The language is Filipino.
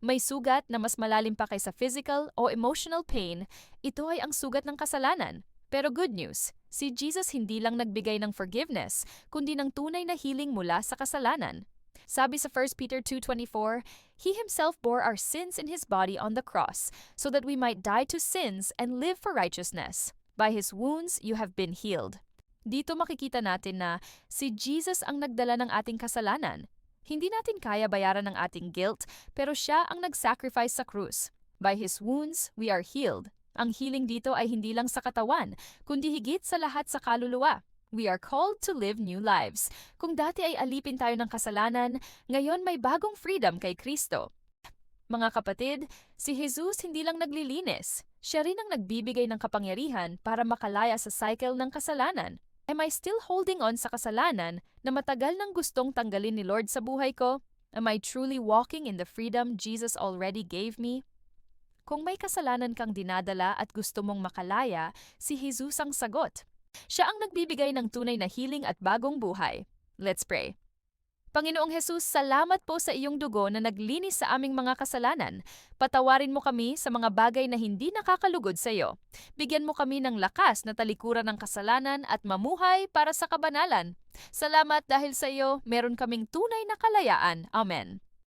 may sugat na mas malalim pa kaysa physical o emotional pain, ito ay ang sugat ng kasalanan. Pero good news, si Jesus hindi lang nagbigay ng forgiveness, kundi ng tunay na healing mula sa kasalanan. Sabi sa 1 Peter 2:24, He Himself bore our sins in His body on the cross, so that we might die to sins and live for righteousness. By His wounds, you have been healed. Dito makikita natin na si Jesus ang nagdala ng ating kasalanan. Hindi natin kaya bayaran ang ating guilt, pero Siya ang nag-sacrifice sa krus. By His wounds, we are healed. Ang healing dito ay hindi lang sa katawan, kundi higit sa lahat sa kaluluwa. We are called to live new lives. Kung dati ay alipin tayo ng kasalanan, ngayon may bagong freedom kay Kristo. Mga kapatid, si Jesus hindi lang naglilinis. Siya rin ang nagbibigay ng kapangyarihan para makalaya sa cycle ng kasalanan. Am I still holding on sa kasalanan na matagal nang gustong tanggalin ni Lord sa buhay ko? Am I truly walking in the freedom Jesus already gave me? Kung may kasalanan kang dinadala at gusto mong makalaya, si Jesus ang sagot. Siya ang nagbibigay ng tunay na healing at bagong buhay. Let's pray. Panginoong Jesus, salamat po sa iyong dugo na naglinis sa aming mga kasalanan. Patawarin mo kami sa mga bagay na hindi nakakalugod sa iyo. Bigyan mo kami ng lakas na talikuran ng kasalanan at mamuhay para sa kabanalan. Salamat dahil sa iyo, meron kaming tunay na kalayaan. Amen.